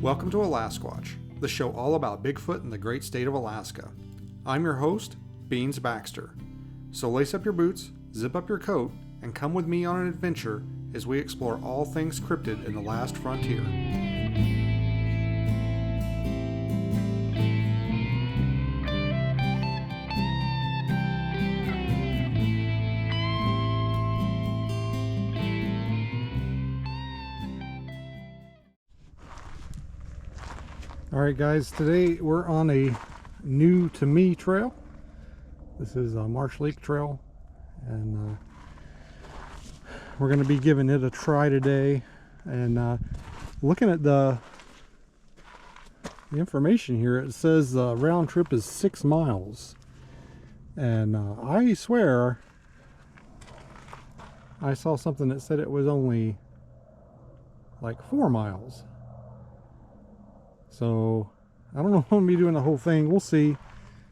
Welcome to Alaskwatch, the show all about Bigfoot in the great state of Alaska. I'm your host, Beans Baxter. So lace up your boots, zip up your coat, and come with me on an adventure as we explore all things cryptid in the last frontier. Alright guys, today we're on a new to me trail. This is a Marsh Lake trail, and we're going to be giving it a try today. And looking at the information here, it says the round trip is 6 miles. And I swear I saw something that said it was only like 4 miles. So I don't know if I'm going to be doing the whole thing. We'll see.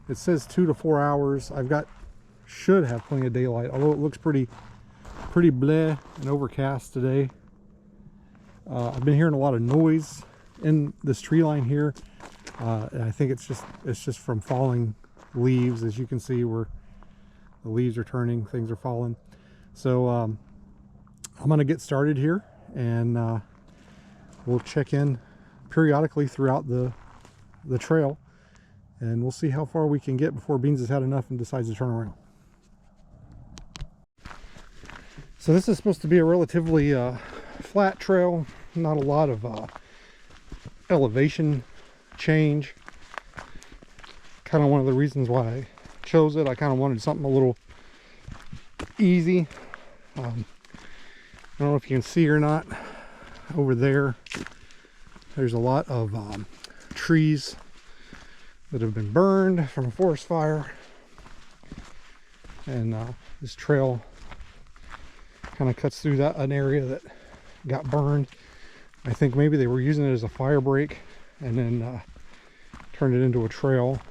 It says 2 to 4 hours. Should have plenty of daylight, although it looks pretty bleh and overcast today. I've been hearing a lot of noise in this tree line here. And I think it's just from falling leaves. As you can see, where the leaves are turning, things are falling. So I'm going to get started here, and we'll check in periodically throughout the trail, and we'll see how far we can get before Beans has had enough and decides to turn around. So this is supposed to be a relatively flat trail, not a lot of elevation change. Kind of one of the reasons why I chose it. I kind of wanted something a little easy. I don't know if you can see or not over there. There's a lot of trees that have been burned from a forest fire, and this trail kind of cuts through an area that got burned. I think maybe they were using it as a fire break and then turned it into a trail.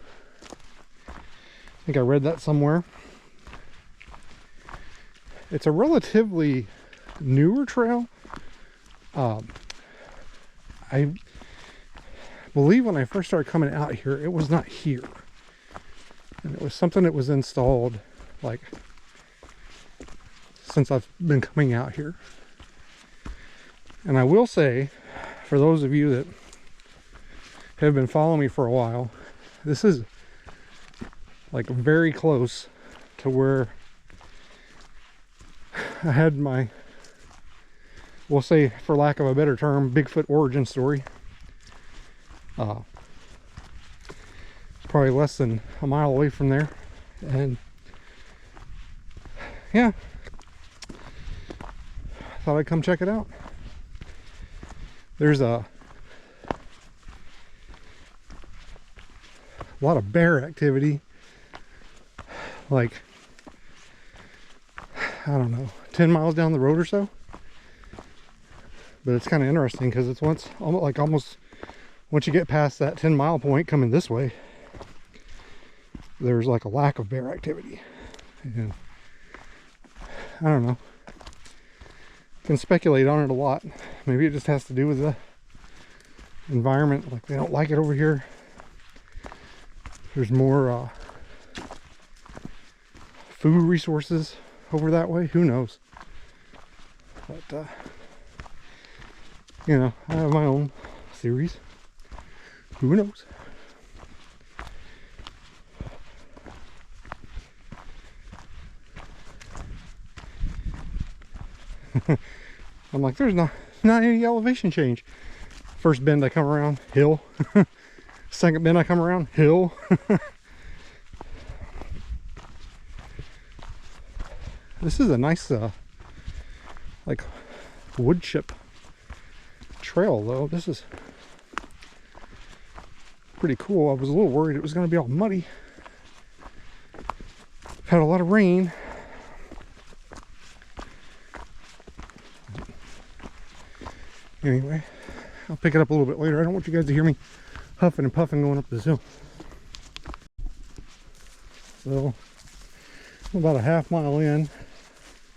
I think I read that somewhere. It's a relatively newer trail. I believe when I first started coming out here, it was not here. And it was something that was installed, like, since I've been coming out here. And I will say, for those of you that have been following me for a while, this is like very close to where I had my, we'll say, for lack of a better term, Bigfoot origin story. Probably less than a mile away from there, and yeah, thought I'd come check it out. There's a lot of bear activity, like, I don't know, 10 miles down the road or so. But it's kind of interesting because it's almost once you get past that 10-mile point coming this way, there's like a lack of bear activity. And I don't know, can speculate on it a lot. Maybe it just has to do with the environment. Like, they don't like it over here. There's more food resources over that way. Who knows? But you know, I have my own theories. Who knows? I'm like, there's not any elevation change. First bend I come around, hill. Second bend I come around, hill. This is a nice like wood chip trail, though. This is pretty cool. I was a little worried it was going to be all muddy. Had a lot of rain. Anyway, I'll pick it up a little bit later. I don't want you guys to hear me huffing and puffing going up this hill. So, about a half mile in,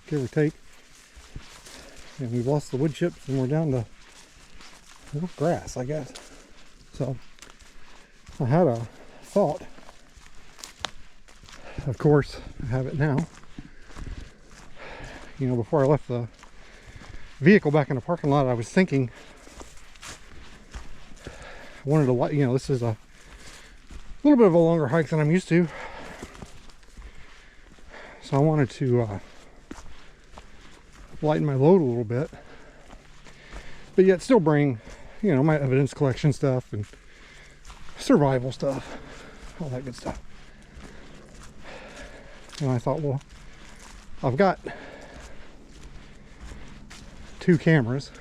give or take, and we've lost the wood chips, and we're down to grass, I guess. So I had a thought. Of course, I have it now. You know, before I left the vehicle back in the parking lot, I was thinking I wanted to, you know, this is a little bit of a longer hike than I'm used to. So I wanted to lighten my load a little bit, but yet still bring, you know, my evidence collection stuff and survival stuff, all that good stuff. And I thought, well, I've got 2 cameras.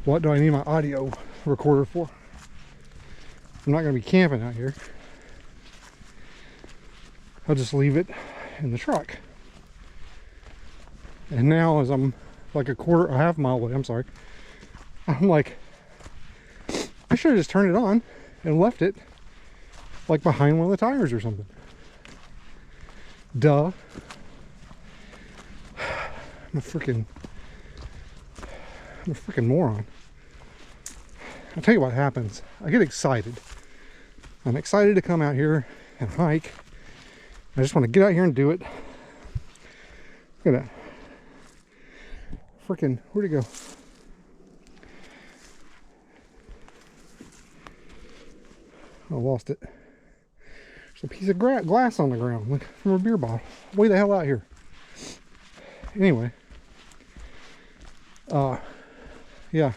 What do I need my audio recorder for? I'm not going to be camping out here. I'll just leave it in the truck. And now, as I'm like a half mile away, I'm sorry, I'm like, I should have just turned it on and left it like behind one of the tires or something. Duh. I'm a freaking moron. I'll tell you what happens. I get excited. I'm excited to come out here and hike. I just want to get out here and do it. Look at that. Freaking, where'd it go? I lost it. There's a piece of glass on the ground, like from a beer bottle. Way the hell out here. Anyway. Yeah.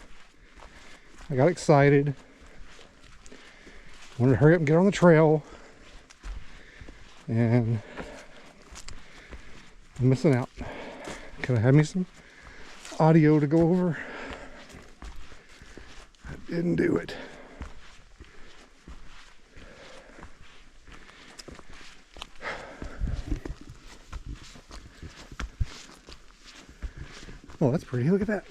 I got excited. Wanted to hurry up and get on the trail. And I'm missing out. Could have had me some audio to go over. I didn't do it. Oh, that's pretty. Look at that.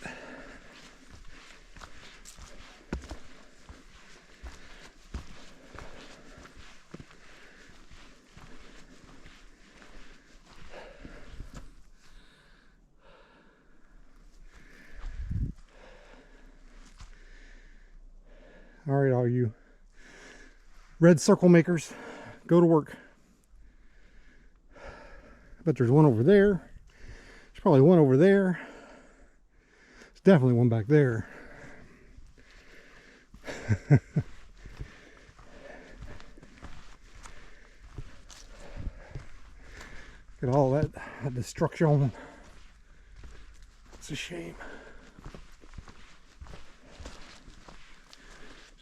All right, all you red circle makers, go to work. But there's one over there. There's probably one over there. There's definitely one back there. Look at all that destruction. It's a shame.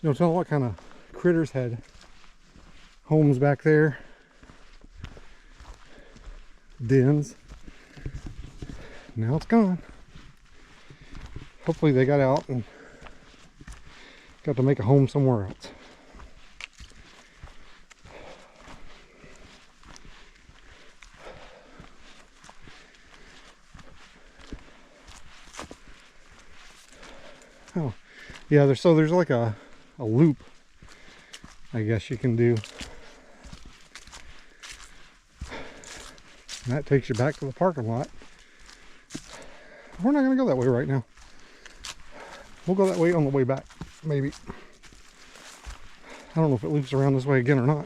You know, tell what kind of critters had homes back there. Dens. Now it's gone. Hopefully they got out and got to make a home somewhere else. Oh, yeah, there's like a loop, I guess you can do. And that takes you back to the parking lot. We're not going to go that way right now. We'll go that way on the way back, maybe. I don't know if it loops around this way again or not.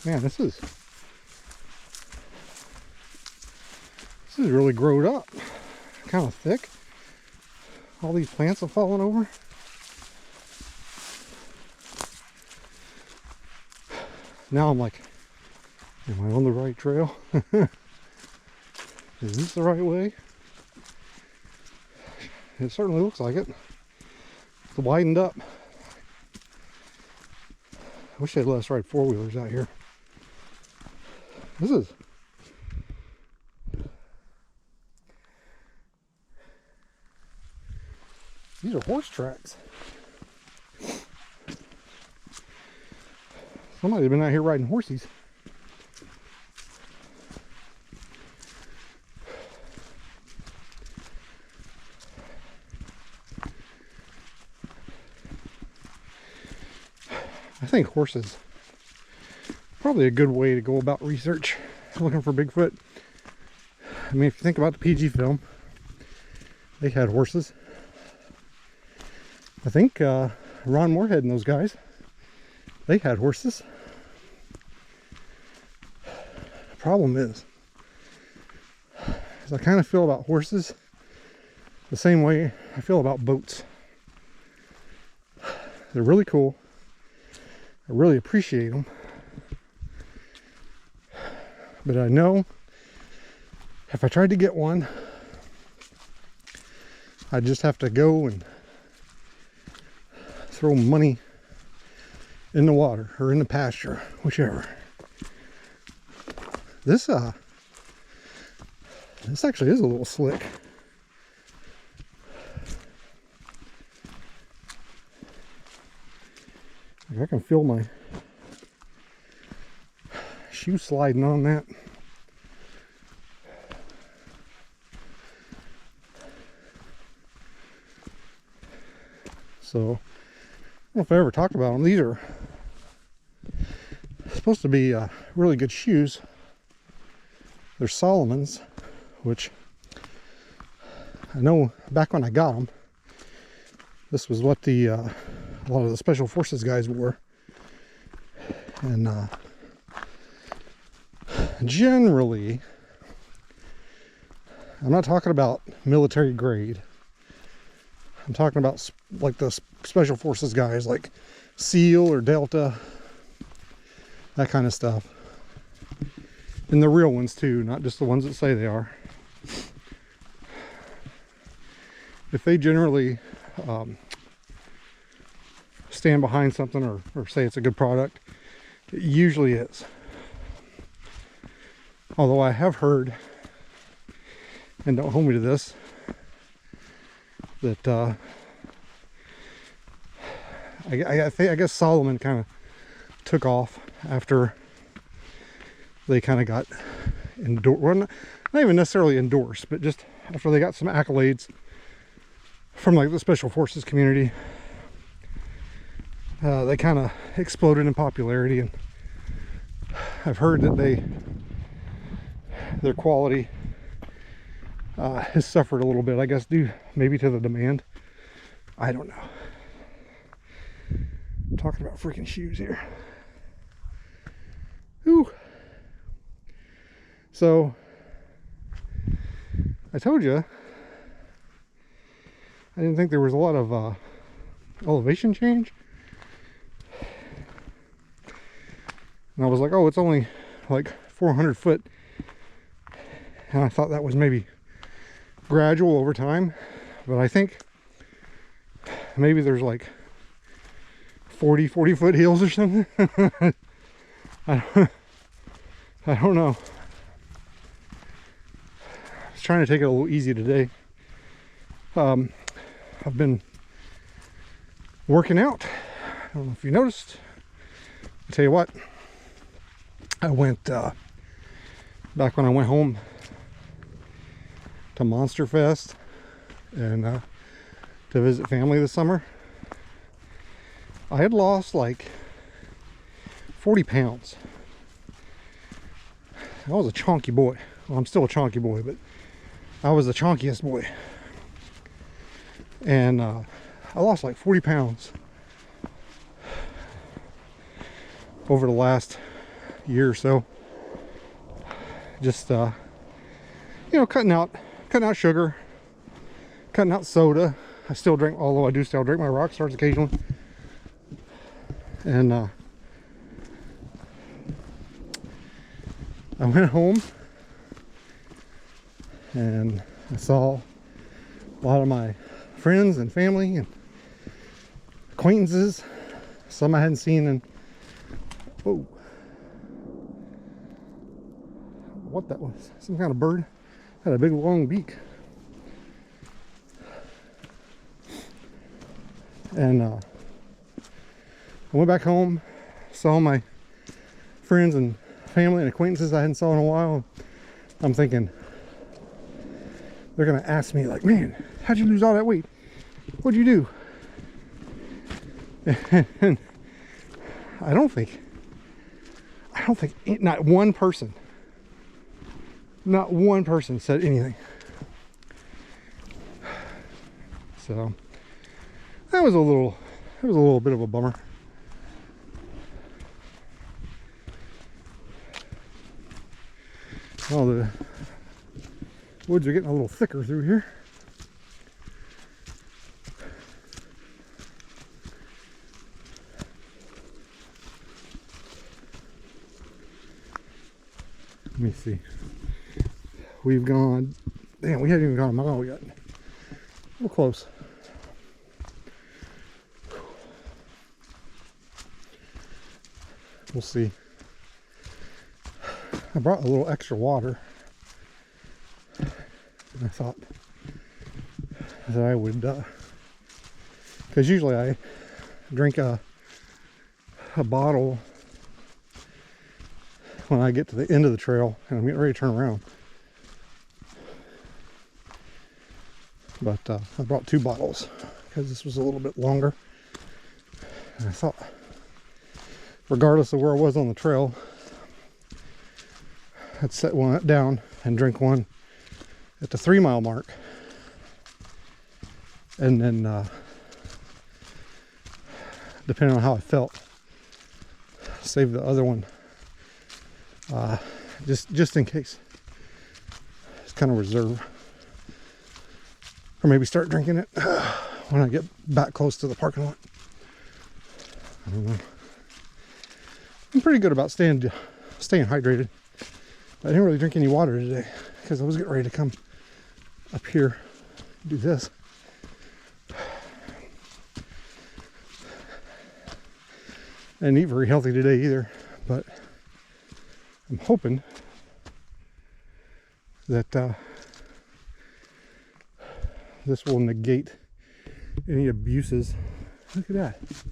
Man, this is really growed up. Kind of thick. All these plants have fallen over. Now I'm like, am I on the right trail? Is this the right way? It certainly looks like it. It's widened up. I wish they'd let us ride four-wheelers out here. These are horse tracks. Somebody's been out here riding horsies. I think horses probably a good way to go about research looking for Bigfoot. I mean, if you think about the PG film, they had horses. I think Ron Moorhead and those guys, they had horses. The problem is I kind of feel about horses the same way I feel about boats. They're really cool. I really appreciate them. But I know if I tried to get one, I'd just have to go and throw money in the water or in the pasture, whichever. This actually is a little slick. I can feel my shoe sliding on that. So, I don't know if I ever talked about them. These are supposed to be really good shoes. They're Solomon's, which I know back when I got them, this was what the a lot of the Special Forces guys wore. And generally, I'm not talking about military grade. I'm talking about like the Special Forces guys, like SEAL or Delta, that kind of stuff. And the real ones too, not just the ones that say they are. If they generally stand behind something or say it's a good product, it usually is. Although I have heard, and don't hold me to this, that I guess Solomon kind of took off after they kind of got endorsed. Well, not even necessarily endorsed, but just after they got some accolades from like the Special Forces community. They kind of exploded in popularity, and I've heard that their quality has suffered a little bit, I guess, due maybe to the demand. I don't know. I'm talking about freaking shoes here. Whew. So, I told you, I didn't think there was a lot of elevation change. And I was like, oh, it's only like 400 foot. And I thought that was maybe gradual over time. But I think maybe there's like 40 foot hills or something. I don't know. I was trying to take it a little easy today. I've been working out. I don't know if you noticed. I'll tell you what. I went, back when I went home to Monster Fest and to visit family this summer, I had lost like 40 pounds. I was a chonky boy. Well, I'm still a chonky boy, but I was the chonkiest boy. And I lost like 40 pounds over the last year or so. Just you know, cutting out sugar, cutting out soda. I still drink, although I do still drink my rock stars occasionally. And I went home and I saw a lot of my friends and family and acquaintances, some I hadn't seen in, whoa, what that was, some kind of bird, had a big long beak. And I went back home, saw my friends and family and acquaintances I hadn't saw in a while. I'm thinking they're gonna ask me like, man, how'd you lose all that weight? What'd you do? And I don't think not one person Not one person said anything. So that was a little bit of a bummer. Oh, the woods are getting a little thicker through here. Let me see. We've gone, damn, we haven't even gone a mile yet. We're close. We'll see. I brought a little extra water. And I thought that I would, because usually I drink a bottle when I get to the end of the trail and I'm getting ready to turn around. But I brought 2 bottles because this was a little bit longer. And I thought, regardless of where I was on the trail, I'd set one down and drink one at the 3-mile mark. And then, depending on how I felt, save the other one just in case. It's kind of reserve. Or maybe start drinking it when I get back close to the parking lot. I don't know. I'm pretty good about staying hydrated. I didn't really drink any water today because I was getting ready to come up here and do this. I didn't eat very healthy today either, but I'm hoping that this will negate any abuses. Look at that. It's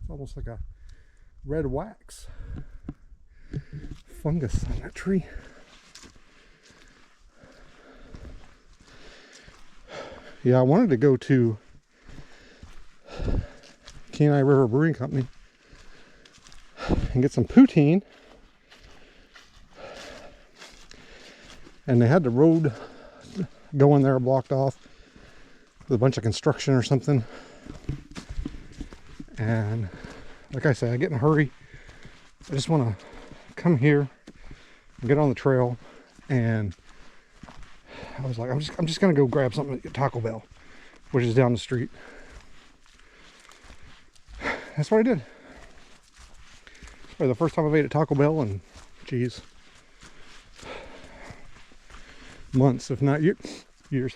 almost like a red wax fungus on that tree. Yeah, I wanted to go to Kenai River Brewing Company and get some poutine. And they had the road going there blocked off with a bunch of construction or something. And like I said, I get in a hurry. I just want to come here and get on the trail. And I was like, I'm just gonna go grab something at Taco Bell, which is down the street. That's what I did. It's probably the first time I've ate at Taco Bell in, geez, months, if not years.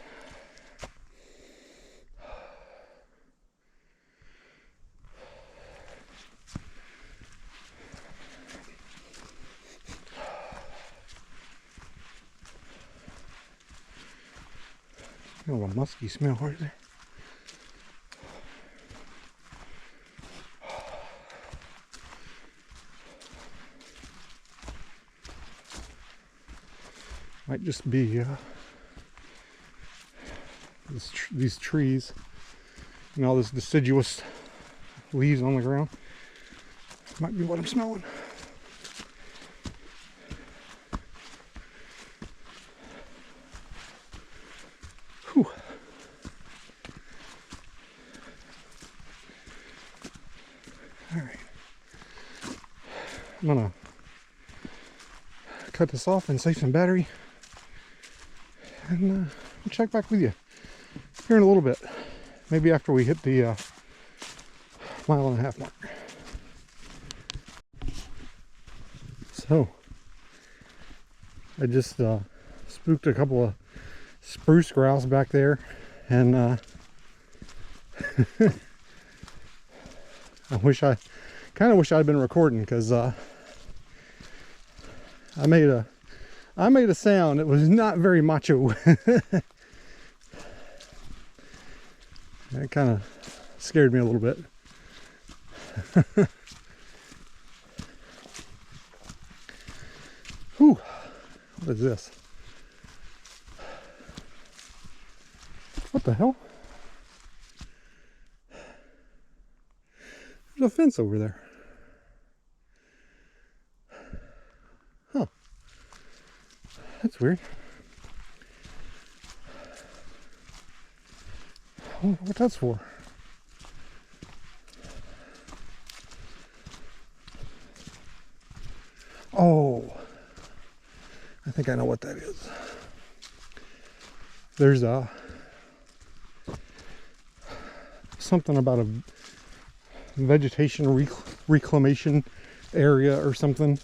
A little musky smell right there. Might just be these trees and all this deciduous leaves on the ground. Might be what I'm smelling. Whew. All right. I'm gonna cut this off and save some battery, and I'll check back with you here in a little bit, maybe after we hit the 1.5 mile mark. So I just spooked a couple of spruce grouse back there, and I kind of wish I'd been recording, because I made a sound that was not very macho. That kind of scared me a little bit. Whew. What is this? What the hell? There's a fence over there. Huh. That's weird. I wonder what that's for. Oh, I think I know what that is. There's something about a vegetation reclamation area or something.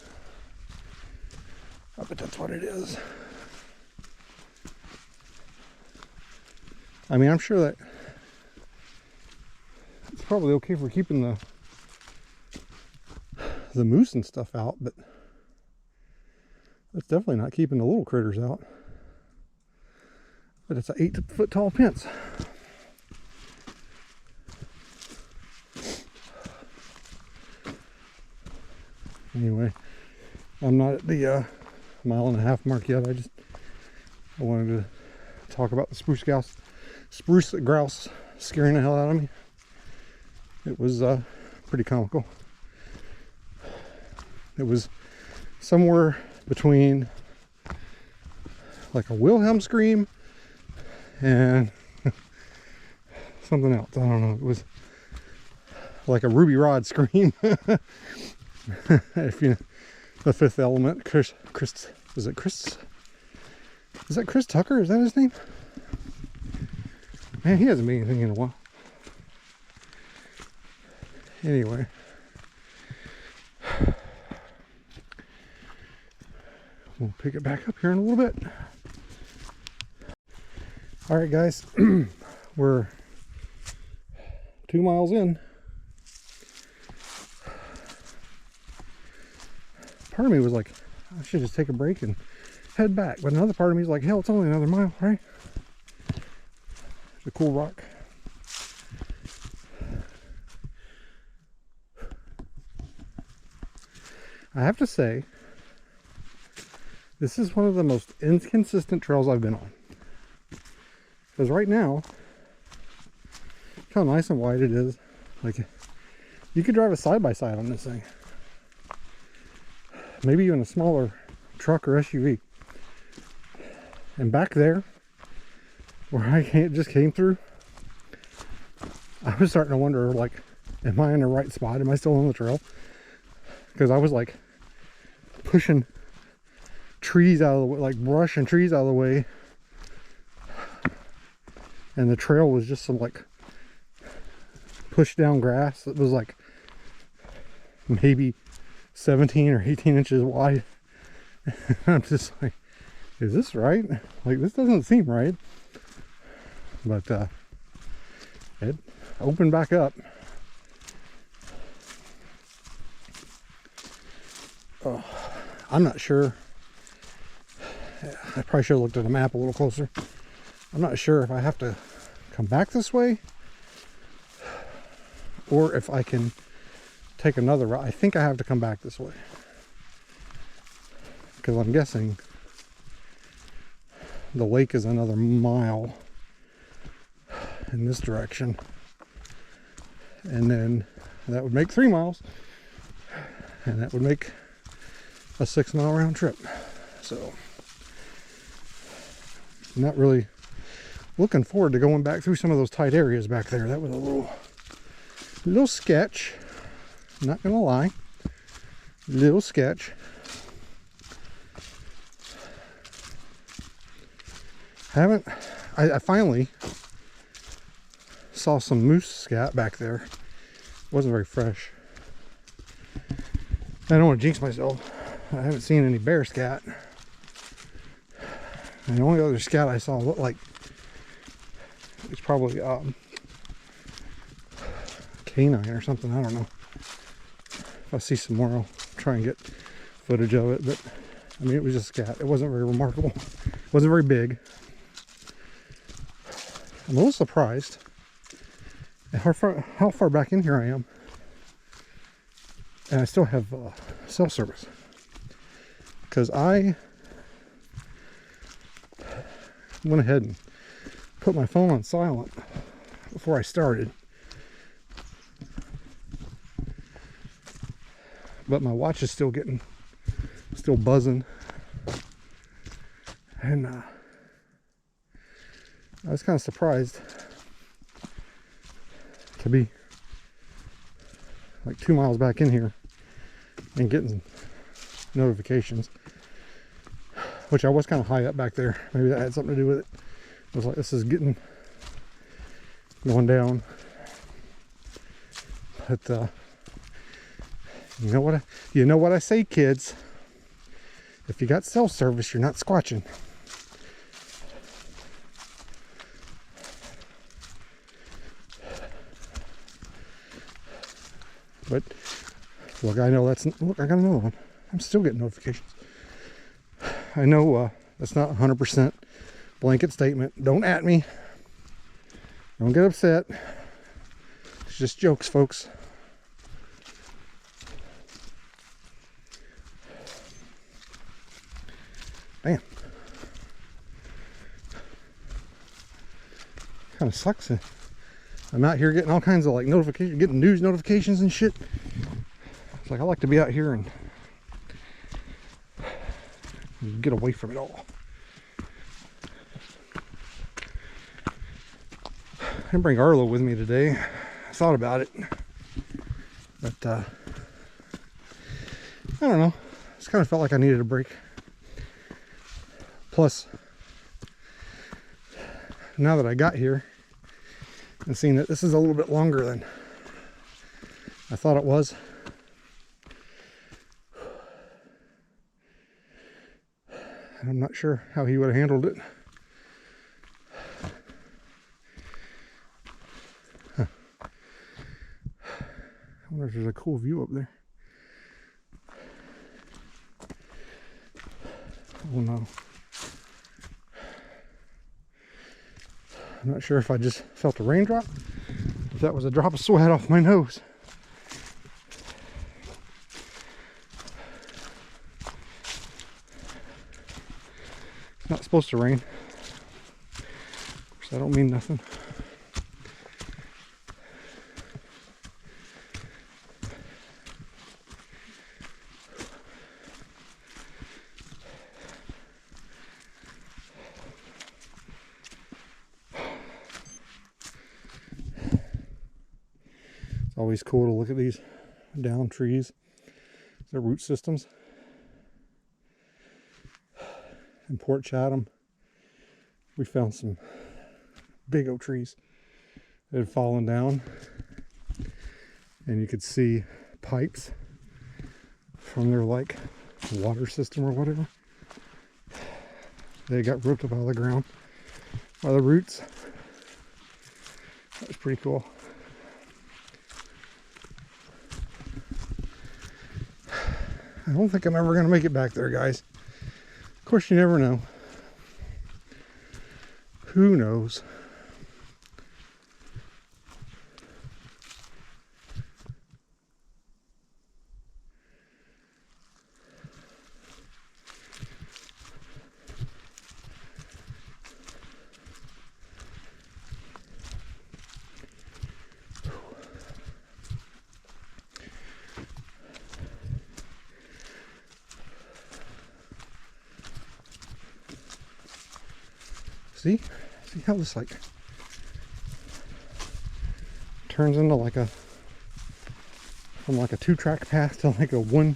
I bet that's what it is. I mean, I'm sure that it's probably okay for keeping the moose and stuff out, but it's definitely not keeping the little critters out. But it's an 8-foot tall fence. Anyway, I'm not at the 1.5 mile mark yet. I wanted to talk about the spruce grouse scaring the hell out of me. It was pretty comical. It was somewhere between like a Wilhelm scream and something else. I don't know. It was like a Ruby Rod scream. If you know The Fifth Element, Chris, is it Chris? Is that Chris Tucker? Is that his name? Man, he hasn't been anything in a while. Anyway. We'll pick it back up here in a little bit. All right, guys. We're 2 miles in. Part of me was like, I should just take a break and head back. But another part of me is like, hell, it's only another mile, right? It's a cool rock. I have to say, this is one of the most inconsistent trails I've been on. Because right now, look how nice and wide it is. Like, you could drive a side-by-side on this thing. Maybe even a smaller truck or SUV. And back there, where I just came through, I was starting to wonder, like, am I in the right spot? Am I still on the trail? Because I was like pushing trees out of the way, like brush and trees out of the way, and the trail was just some like pushed down grass that was like maybe 17 or 18 inches wide. I'm just like, is this right? Like, this doesn't seem right. But it opened back up. Oh, I'm not sure. I probably should have looked at the map a little closer. I'm not sure if I have to come back this way or if I can take another route. I think I have to come back this way, because I'm guessing the lake is another mile in this direction, and then that would make 3 miles, and that would make a 6 mile round trip. So I'm not really looking forward to going back through some of those tight areas back there. That was a little sketch, not gonna lie, little sketch. I finally saw some moose scat back there. It wasn't very fresh. I don't want to jinx myself. I haven't seen any bear scat. And the only other scat I saw looked like it's probably canine or something. I don't know. If I see some more, I'll try and get footage of it. But I mean, it was just scat. It wasn't very remarkable. It wasn't very big. I'm a little surprised at how far back in here I am, and I still have cell service, because I went ahead and put my phone on silent before I started, but my watch is still buzzing. And I was kind of surprised to be like 2 miles back in here and getting notifications, which I was kind of high up back there. Maybe that had something to do with it. I was like, this is going down. But you know what I say, kids. If you got cell service, you're not squatching. But look, I know look, I got another one. I'm still getting notifications. I know that's not 100% blanket statement. Don't at me. Don't get upset. It's just jokes, folks. Damn. Kind of sucks. I'm out here getting all kinds of like notifications, getting news notifications and shit. It's like I like to be out here and get away from it all. I didn't bring Arlo with me today. I thought about it, but I don't know. Just kind of felt like I needed a break. Plus, now that I got here and seen that this is a little bit longer than I thought it was, I'm not sure how he would have handled it. Huh. I wonder if there's a cool view up there. Oh no. I'm not sure if I just felt a raindrop, if that was a drop of sweat off my nose. It's not supposed to rain. Of course, I don't mean nothing. It's always cool to look at these down trees, their root systems. In Port Chatham, we found some big oak trees that had fallen down, and you could see pipes from their like water system or whatever. They got ripped up out of the ground by the roots. That was pretty cool. I don't think I'm ever going to make it back there, guys. Of course, you never know. Who knows? See how this like turns into like from like a 2-track path to like one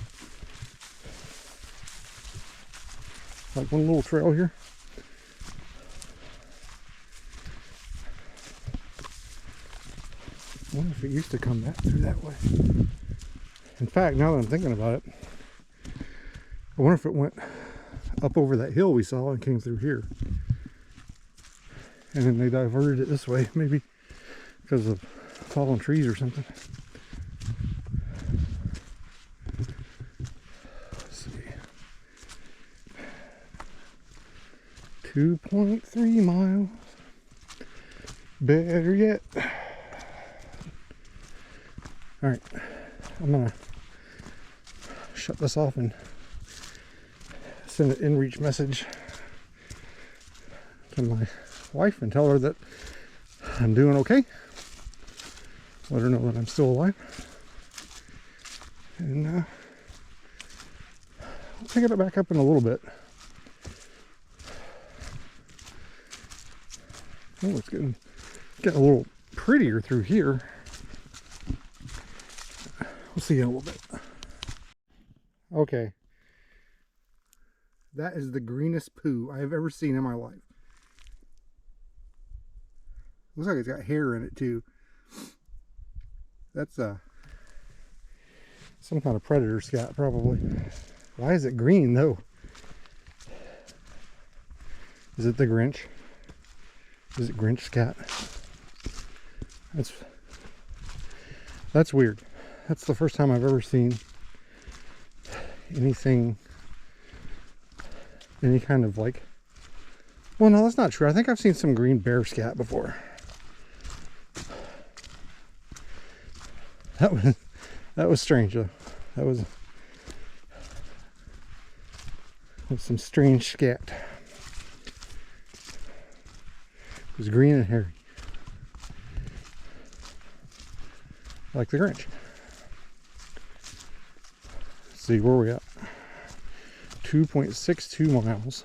little trail here. I wonder if it used to come through that way. In fact, now that I'm thinking about it, I wonder if it went up over that hill we saw and came through here. And then they diverted it this way, maybe because of fallen trees or something. Let's see. 2.3 miles. Better yet. Alright, I'm gonna shut this off and send an inReach message to my wife and tell her that I'm doing okay. Let her know that I'm still alive. And I'll pick it back up in a little bit. Oh, it's getting a little prettier through here. We'll see in a little bit. Okay. That is the greenest poo I have ever seen in my life. Looks like it's got hair in it too. That's some kind of predator scat probably. Why is it green though? Is it the Grinch? Is it Grinch scat? That's weird. That's the first time I've ever seen anything, any kind of like, well, no, that's not true. I think I've seen some green bear scat before. That was strange though. That was some strange scat. It was green and hairy, like the Grinch. Let's see where we at. 2.62 miles.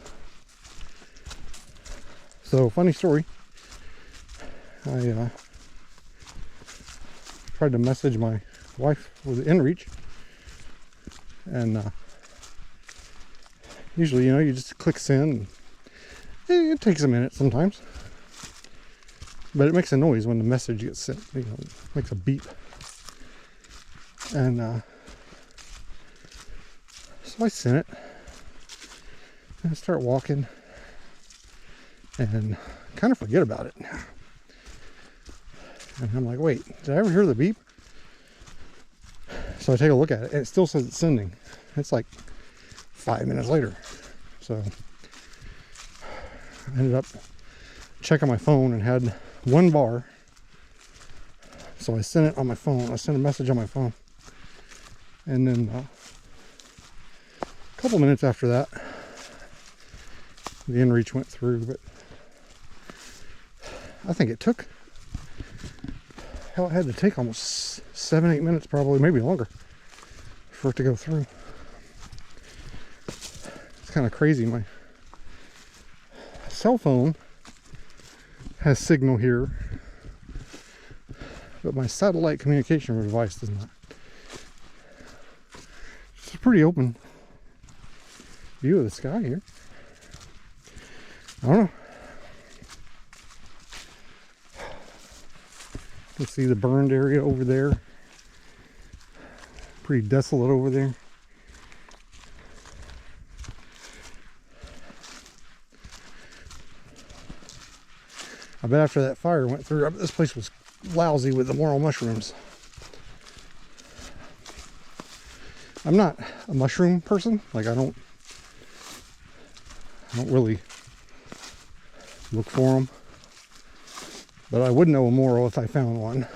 So funny story. I tried to message my wife with inReach, and usually, you know, you just click send. It takes a minute sometimes, but it makes a noise when the message gets sent. You know, it makes a beep. And so I sent it, and I start walking, and kind of forget about it. And I'm like, wait, did I ever hear the beep? So I take a look at it, and it still says it's sending. It's like 5 minutes later. So I ended up checking my phone and had 1 bar. So I sent it on my phone. I sent a message on my phone. And then a couple minutes after that, the inReach went through, but I think it took, hell, it had to take almost 7-8 minutes, probably, maybe longer, for it to go through. It's kind of crazy. My cell phone has signal here, but my satellite communication device does not. It's a pretty open view of the sky here. I don't know. You can see the burned area over there. Pretty desolate over there. I bet after that fire went through, this place was lousy with the morel mushrooms. I'm not a mushroom person. Like, I don't really look for them. But I would know a morel if I found one.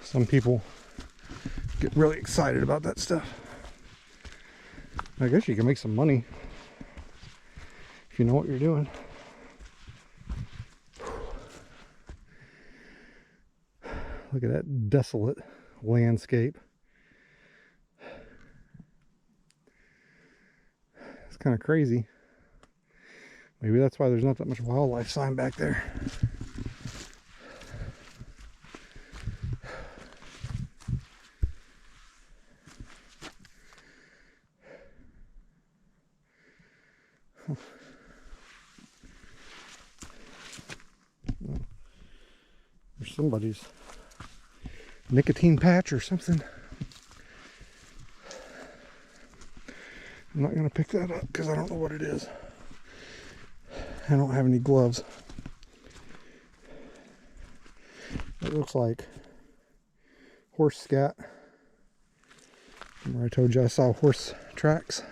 Some people get really excited about that stuff. I guess you can make some money if you know what you're doing. Look at that desolate landscape. It's kind of crazy. Maybe that's why there's not that much wildlife sign back there. Huh. There's somebody's nicotine patch or something. I'm not going to pick that up because I don't know what it is. I don't have any gloves. It looks like horse scat. Remember I told you I saw horse tracks?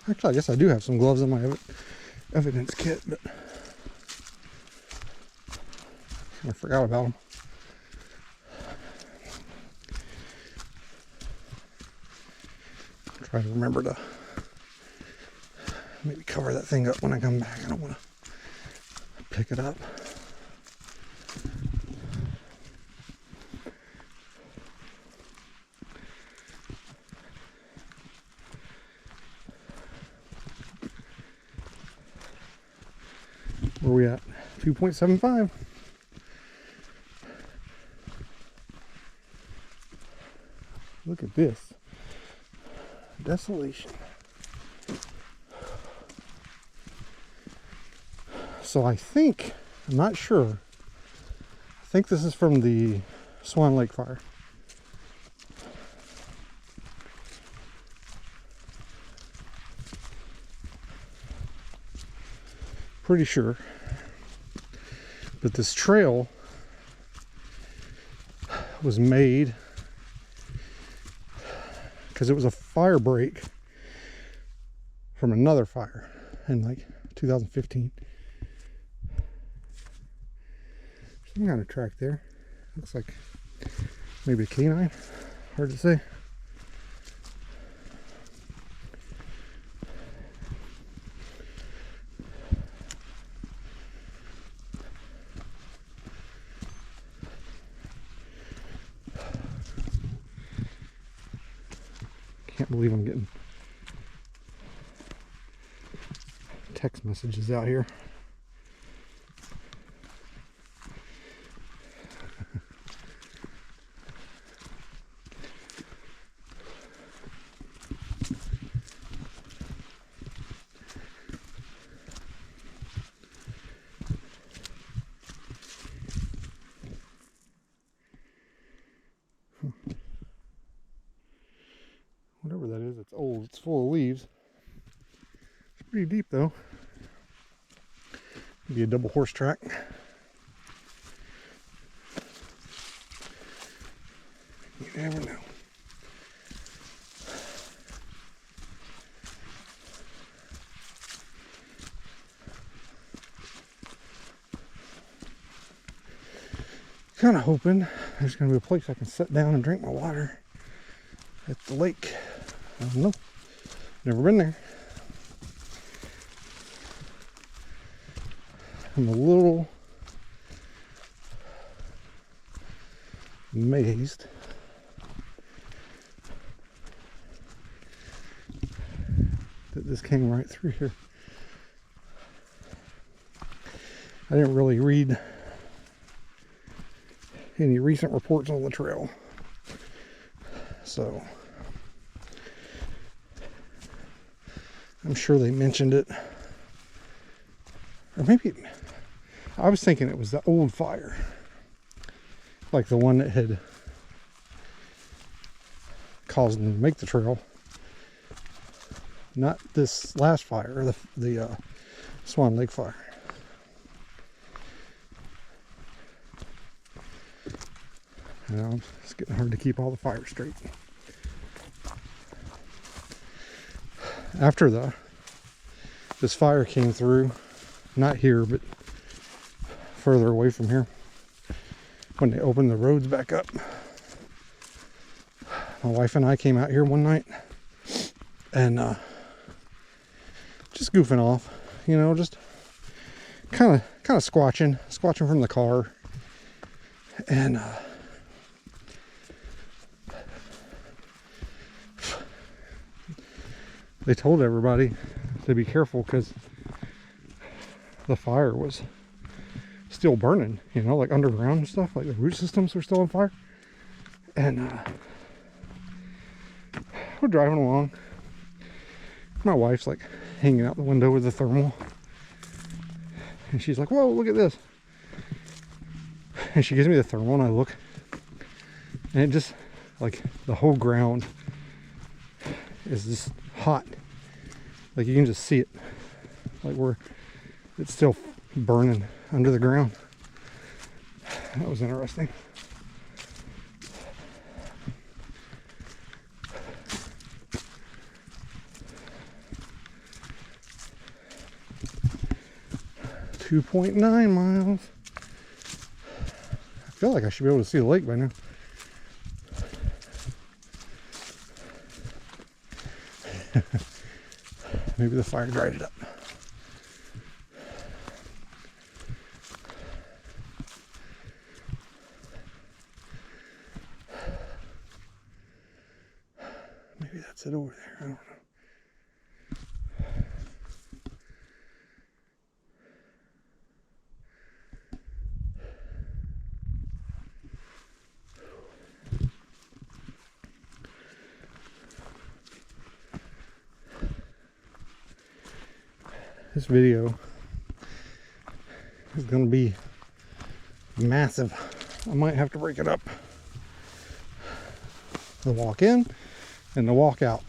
Actually, I guess I do have some gloves in my evidence kit, but I forgot about them. Try to remember to maybe cover that thing up when I come back. I don't want to pick it up. Where are we at? 2.75. Look at this. Desolation. So I think, I'm not sure, I think this is from the Swan Lake fire. Pretty sure. But this trail was made because it was a fire break from another fire in like 2015. Some kind of track there. Looks like maybe a canine. Hard to say. Can't believe I'm getting text messages out here. Whatever that is, it's old, it's full of leaves. It's pretty deep though. Maybe a double horse track. You never know. Kind of hoping there's going to be a place I can sit down and drink my water at the lake. I don't know. Never been there. I'm a little amazed that this came right through here. I didn't really read any recent reports on the trail, so I'm sure they mentioned it, or maybe I was thinking it was the old fire, like the one that had caused them to make the trail, not this last fire, the Swan Lake fire. You know, it's getting hard to keep all the fires straight. After this fire came through, not here, but further away from here, when they opened the roads back up, my wife and I came out here one night and just goofing off, you know, just kind of squatching from the car, and they told everybody to be careful because the fire was still burning, you know, like underground and stuff, like the root systems were still on fire. And we're driving along. My wife's like hanging out the window with the thermal, and she's like, "Whoa, look at this." And she gives me the thermal, and I look, and it just, like, the whole ground is just hot. Like, you can just see it, like where it's still burning under the ground. That was interesting. .9 miles. I feel like I should be able to see the lake by now. Maybe the fire dried it up. it over there? I don't know. This video is going to be massive. I might have to break it up. The walk in and the walk out.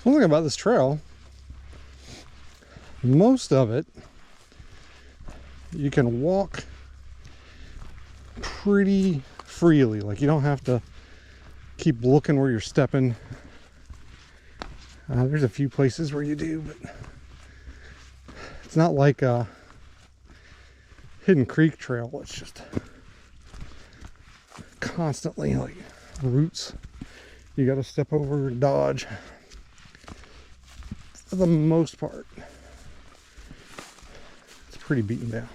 One thing about this trail, most of it you can walk pretty freely. Like, you don't have to keep looking where you're stepping. There's a few places where you do, but it's not like a Hidden Creek trail. It's just constantly like roots you got to step over and dodge. For the most part, it's pretty beaten down.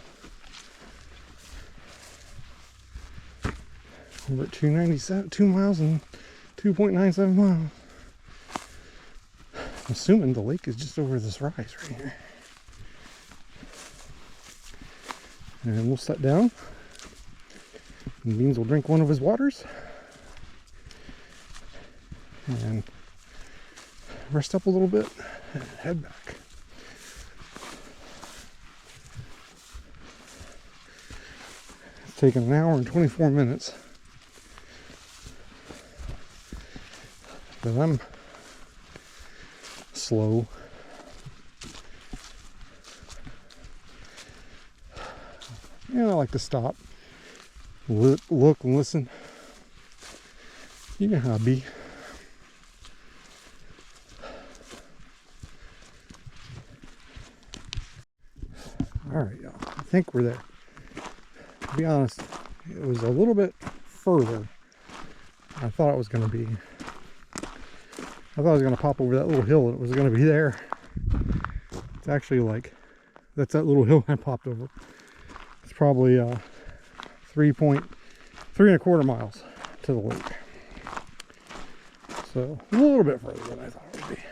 We're at 297, 2 miles and 2.97 miles. I'm assuming the lake is just over this rise right here. And we'll sit down, and Beans will drink one of his waters and rest up a little bit and head back. It's taken an hour and 24 minutes, but I'm slow. And I like to stop, look and listen. You know how I be. Alright, y'all. I think we're there. To be honest, it was a little bit further than I thought it was going to be. I thought I was going to pop over that little hill and it was going to be there. It's actually like, that's that little hill I popped over. It's probably 3.25 miles to the lake. So a little bit further than I thought it would be.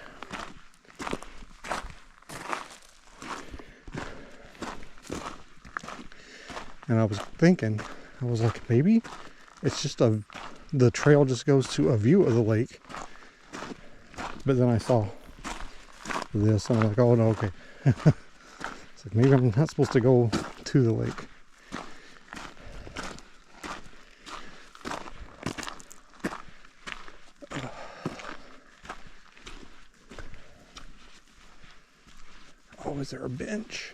And I was thinking, I was like, maybe it's just the trail just goes to a view of the lake. But then I saw this and I'm like, oh no, okay. It's like, maybe I'm not supposed to go to the lake. Oh, is there a bench?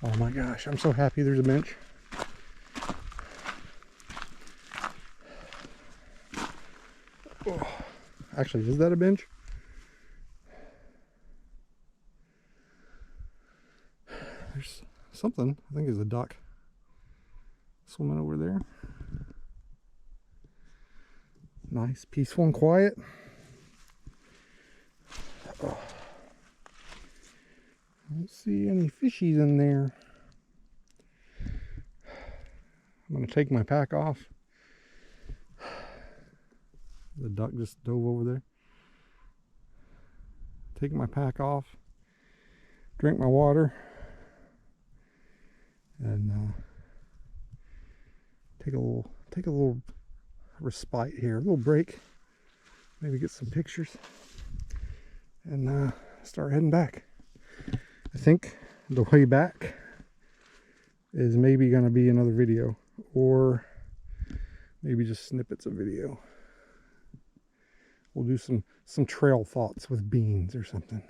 Oh my gosh, I'm so happy there's a bench. Oh, actually, is that a bench? There's something, I think it's a duck swimming over there. Nice, peaceful and quiet. Oh. I don't see any fishies in there. I'm going to take my pack off. The duck just dove over there. Take my pack off. Drink my water. And take a little respite here. A little break. Maybe get some pictures. And start heading back. I think the way back is maybe going to be another video, or maybe just snippets of video. We'll do some trail thoughts with Beans or something.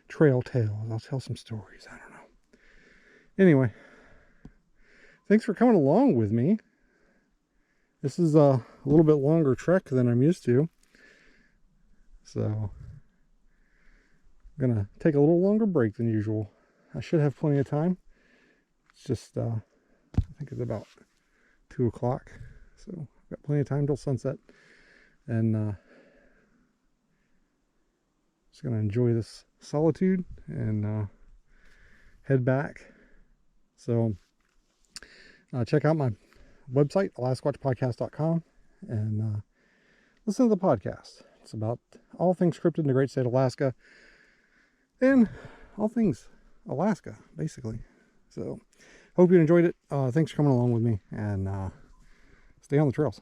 trail tales. I'll tell some stories. I don't know. Anyway, thanks for coming along with me. This is a little bit longer trek than I'm used to. So I'm gonna take a little longer break than usual. I should have plenty of time. It's just, I think it's about 2 o'clock. So I've got plenty of time till sunset. And just gonna enjoy this solitude and head back. So check out my website, AlaskaWatchPodcast.com, and listen to the podcast. It's about all things cryptid in the great state of Alaska and all things Alaska, basically. So hope you enjoyed it. Thanks for coming along with me, and stay on the trails.